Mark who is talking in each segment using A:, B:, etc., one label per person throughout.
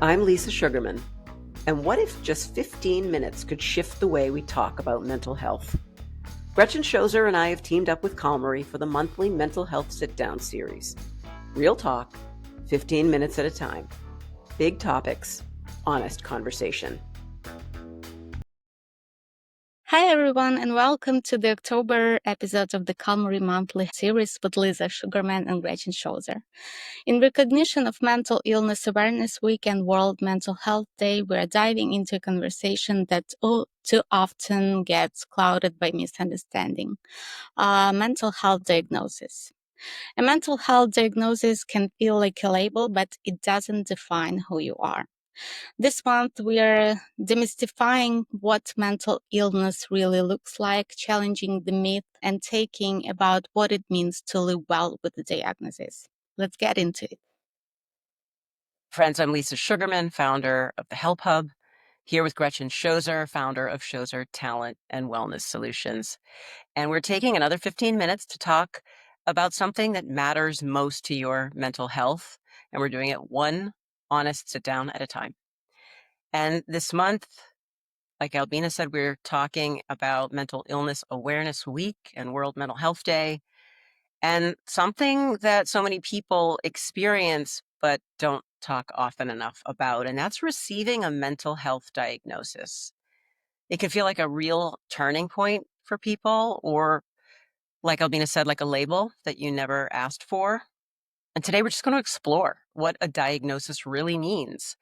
A: I'm Lisa Sugarman, and what if just 15 minutes could shift the way we talk about mental health? Gretchen Schoser and I have teamed up with Calmary for the monthly Mental Health Sit-Down series. Real talk, 15 minutes at a time. Big topics, honest conversation.
B: Hi, everyone, and welcome to the October episode of the Calmary Monthly series with Lisa Sugarman and Gretchen Schoser. In recognition of Mental Illness Awareness Week and World Mental Health Day, we're diving into a conversation that too often gets clouded by misunderstanding: mental health diagnosis. A mental health diagnosis can feel like a label, but it doesn't define who you are. This month, we are demystifying what mental illness really looks like, challenging the myth, and taking about what it means to live well with the diagnosis. Let's get into it.
A: Friends, I'm Lisa Sugarman, founder of the Help Hub, here with Gretchen Schoser, founder of Schoser Talent and Wellness Solutions. And we're taking another 15 minutes to talk about something that matters most to your mental health. And we're doing it one honest sit down at a time. And this month, like Albina said, we're talking about Mental Illness Awareness Week and World Mental Health Day, and something that so many people experience but don't talk often enough about, and that's receiving a mental health diagnosis. It can feel like a real turning point for people, or like Albina said, like a label that you never asked for. And today we're just going to explore what a diagnosis really means,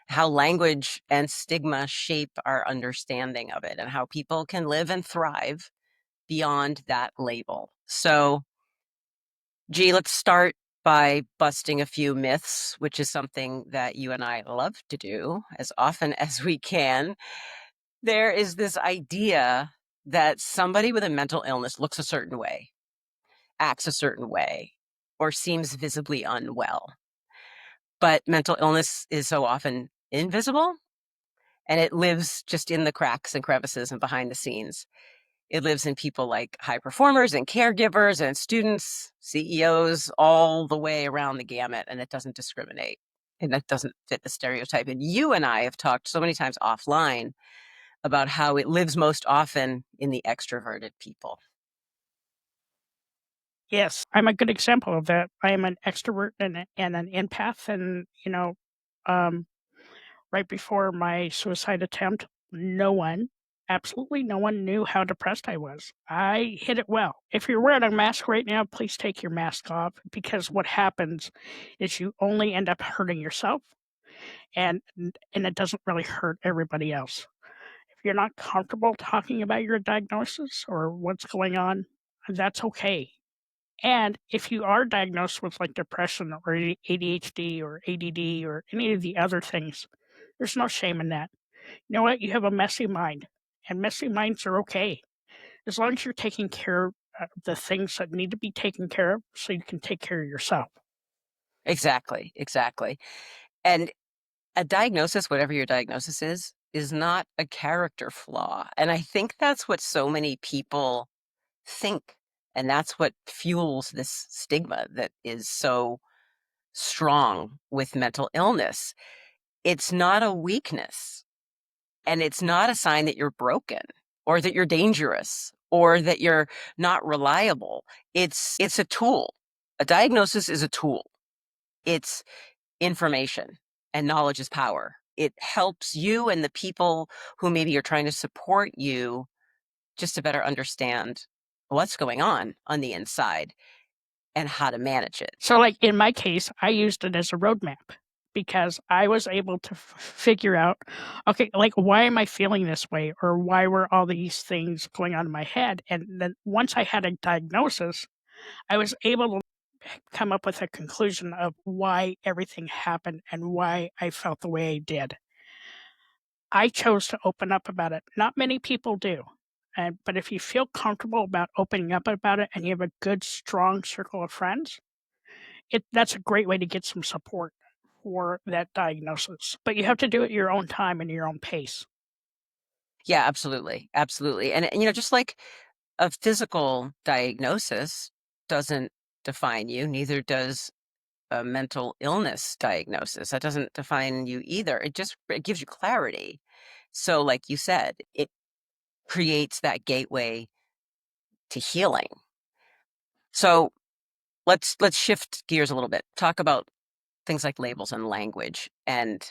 A: how language and stigma shape our understanding of it, and how people can live and thrive beyond that label. So, let's start by busting a few myths, which is something that you and I love to do as often as we can. There is this idea that somebody with a mental illness looks a certain way, acts a certain way, or seems visibly unwell. But mental illness is so often invisible, and it lives just in the cracks and crevices and behind the scenes. It lives in people like high performers and caregivers and students, CEOs, all the way around the gamut, and it doesn't discriminate. And that doesn't fit the stereotype. And you and I have talked so many times offline about how it lives most often in the extroverted people.
C: Yes, I'm a good example of that. I am an extrovert and an empath, and um, right before my suicide attempt, absolutely no one knew how depressed I was. I hid it well. If you're wearing a mask right now, please take your mask off, because what happens is you only end up hurting yourself, and it doesn't really hurt everybody else. If you're not comfortable talking about your diagnosis or what's going on, that's okay. And if you are diagnosed with like depression or ADHD or ADD or any of the other things, there's no shame in that. You know what? You have a messy mind, and messy minds are okay as long as you're taking care of the things that need to be taken care of so you can take care of yourself.
A: Exactly. And a diagnosis, whatever your diagnosis is not a character flaw. And I think that's what so many people think. And that's what fuels this stigma that is so strong with mental illness. It's not a weakness, and it's not a sign that you're broken or that you're dangerous or that you're not reliable. It's a tool. A diagnosis is a tool. It's information, and knowledge is power. It helps you and the people who maybe are trying to support you just to better understand what's going on the inside and how to manage it.
C: So, like in my case, I used it as a roadmap because I was able to figure out, okay, like, why am I feeling this way? Or why were all these things going on in my head? And then once I had a diagnosis, I was able to come up with a conclusion of why everything happened and why I felt the way I did. I chose to open up about it. Not many people do. But if you feel comfortable about opening up about it and you have a good, strong circle of friends, that's a great way to get some support for that diagnosis. But you have to do it at your own time and your own pace.
A: Yeah, absolutely. And just like a physical diagnosis doesn't define you, neither does a mental illness diagnosis. That doesn't define you either. It gives you clarity. So like you said, it creates that gateway to healing. So let's shift gears a little bit. Talk about things like labels and language and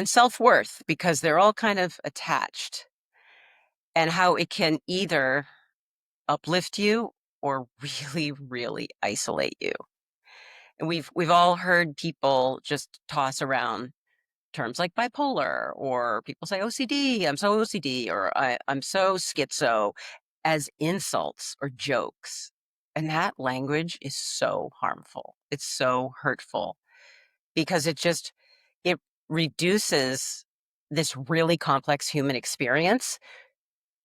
A: self-worth, because they're all kind of attached, and how it can either uplift you or really, really isolate you. And we've all heard people just toss around terms like bipolar, or people say OCD, I'm so OCD, or I'm so schizo, as insults or jokes. And that language is so harmful. It's so hurtful because it reduces this really complex human experience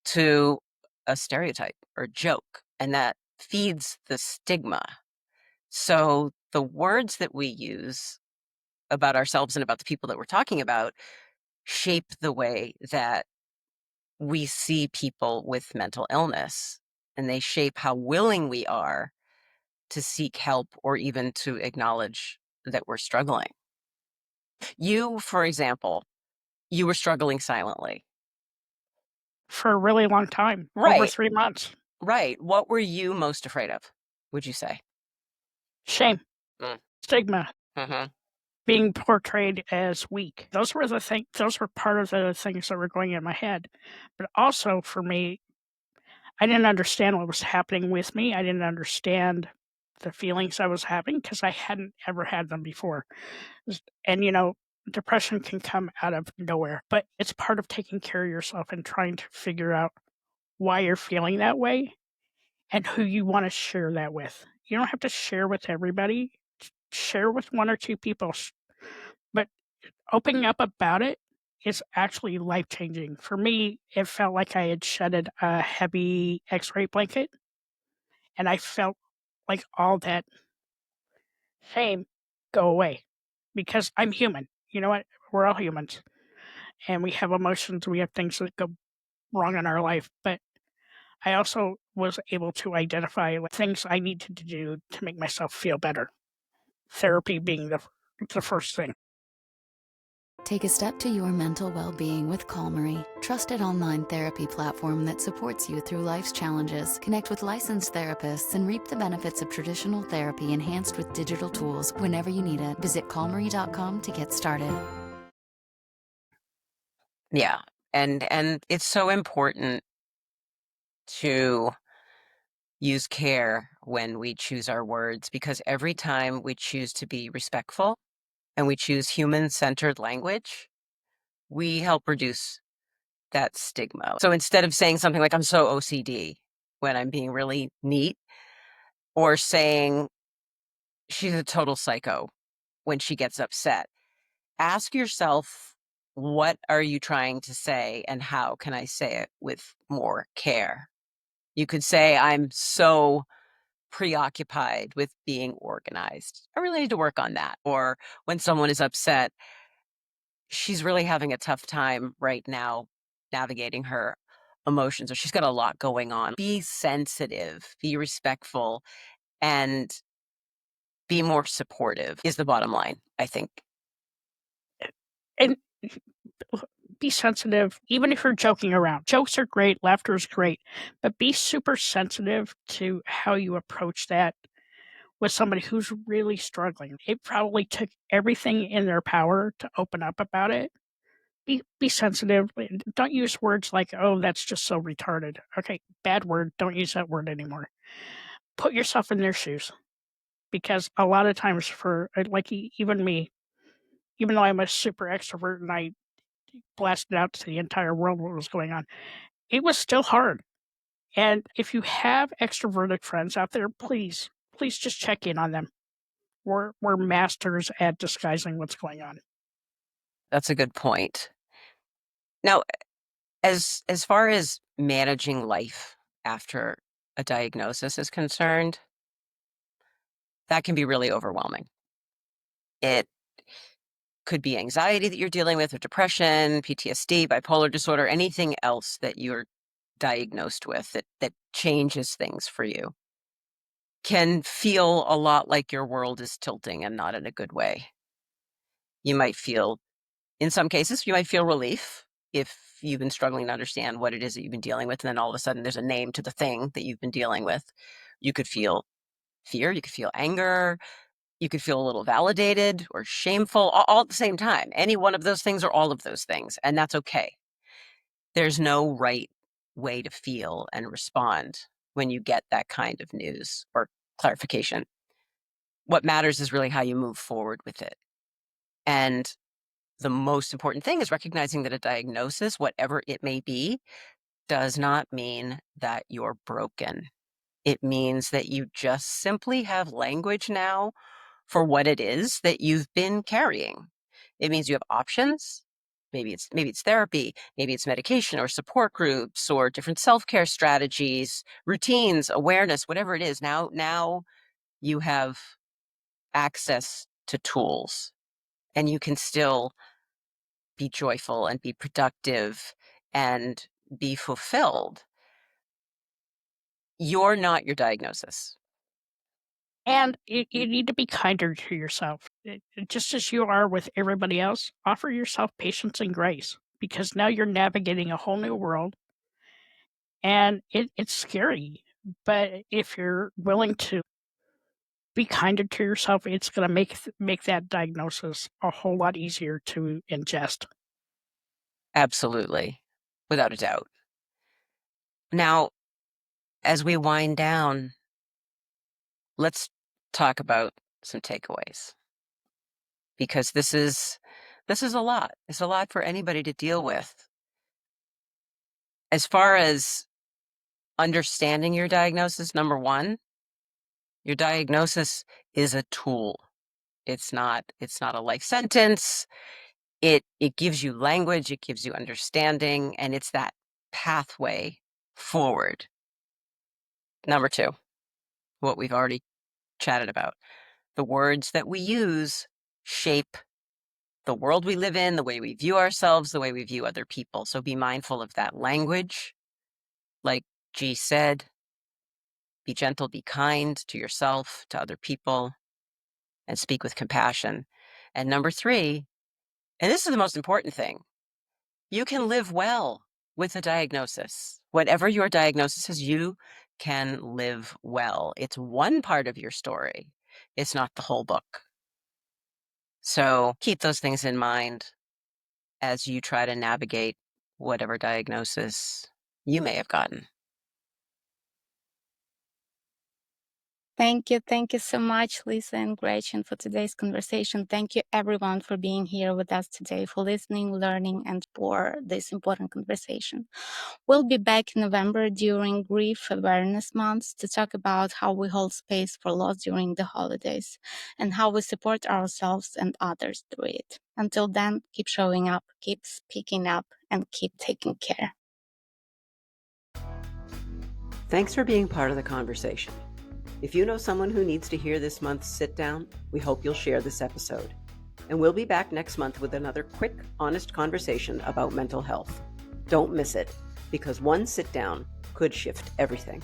A: to a stereotype or joke, and that feeds the stigma. So the words that we use about ourselves and about the people that we're talking about shape the way that we see people with mental illness, and they shape how willing we are to seek help or even to acknowledge that we're struggling. You, for example, you were struggling silently.
C: For a really long time, over
A: Right,
C: 3 months.
A: right. What were you most afraid of, would you say?
C: Shame,
A: Mm,
C: stigma,
A: mhm.
C: being portrayed as weak. Those were part of the things that were going in my head. But also for me, I didn't understand what was happening with me. I didn't understand the feelings I was having because I hadn't ever had them before. And, depression can come out of nowhere, but it's part of taking care of yourself and trying to figure out why you're feeling that way and who you want to share that with. You don't have to share with everybody. Share with one or two people, but opening up about it is actually life changing. For me, it felt like I had shedded a heavy X-ray blanket, and I felt like all that shame go away because I'm human. You know what? We're all humans, and we have emotions. We have things that go wrong in our life, but I also was able to identify things I needed to do to make myself feel better. Therapy being the first thing.
D: Take a step to your mental well-being with Calmery, trusted online therapy platform that supports you through life's challenges. Connect with licensed therapists and reap the benefits of traditional therapy enhanced with digital tools whenever you need it. Visit calmery.com to get started.
A: Yeah. And it's so important to use care when we choose our words, because every time we choose to be respectful and we choose human-centered language, we help reduce that stigma. So instead of saying something like, I'm so OCD, when I'm being really neat, or saying she's a total psycho when she gets upset, ask yourself, what are you trying to say, and how can I say it with more care? You could say, I'm so preoccupied with being organized. I really need to work on that. Or when someone is upset, she's really having a tough time right now navigating her emotions, or she's got a lot going on. Be sensitive, be respectful, and be more supportive is the bottom line, I think.
C: And be sensitive, even if you're joking around. Jokes are great, laughter is great, but be super sensitive to how you approach that with somebody who's really struggling. It probably took everything in their power to open up about it. Be sensitive. Don't use words like, "Oh, that's just so retarded." Okay, bad word. Don't use that word anymore. Put yourself in their shoes, because a lot of times for like even me, even though I'm a super extrovert and I blasted out to the entire world what was going on, it was still hard. And if you have extroverted friends out there, please just check in on them. We're masters at disguising what's going on.
A: That's a good point. Now, as far as managing life after a diagnosis is concerned, that can be really overwhelming. It could be anxiety that you're dealing with, or depression, PTSD, bipolar disorder, anything else that you're diagnosed with that changes things for you. can feel a lot like your world is tilting and not in a good way. You might feel, in some cases, you might feel relief if you've been struggling to understand what it is that you've been dealing with, and then all of a sudden there's a name to the thing that you've been dealing with. You could feel fear, you could feel anger, you could feel a little validated or shameful, all at the same time. Any one of those things or all of those things, and that's okay. There's no right way to feel and respond when you get that kind of news or clarification. What matters is really how you move forward with it. And the most important thing is recognizing that a diagnosis, whatever it may be, does not mean that you're broken. It means that you just simply have language now for what it is that you've been carrying. It means you have options. Maybe it's therapy, maybe it's medication or support groups or different self-care strategies, routines, awareness, whatever it is. Now you have access to tools, and you can still be joyful and be productive and be fulfilled. You're not your diagnosis.
C: And you need to be kinder to yourself. Just as you are with everybody else, offer yourself patience and grace, because now you're navigating a whole new world, and it's scary. But if you're willing to be kinder to yourself, it's going to make that diagnosis a whole lot easier to ingest.
A: Absolutely. Without a doubt. Now, as we wind down, let's talk about some takeaways, because this is a lot. It's a lot for anybody to deal with. As far as understanding your diagnosis, number one, your diagnosis is a tool. It's not a life sentence. It gives you language, it gives you understanding, and it's that pathway forward. Number two, what we've already chatted about. The words that we use shape the world we live in, the way we view ourselves, the way we view other people. So be mindful of that language. Like G said, be gentle, be kind to yourself, to other people, and speak with compassion. And number three, and this is the most important thing, you can live well with a diagnosis. Whatever your diagnosis is, you can live well. It's one part of your story. It's not the whole book. So keep those things in mind as you try to navigate whatever diagnosis you may have gotten.
B: Thank you. Thank you so much, Lisa and Gretchen, for today's conversation. Thank you, everyone, for being here with us today, for listening, learning, and for this important conversation. We'll be back in November during Grief Awareness Month to talk about how we hold space for loss during the holidays and how we support ourselves and others through it. Until then, keep showing up, keep speaking up, and keep taking care.
A: Thanks for being part of the conversation. If you know someone who needs to hear this month's sit down, we hope you'll share this episode. And we'll be back next month with another quick, honest conversation about mental health. Don't miss it, because one sit down could shift everything.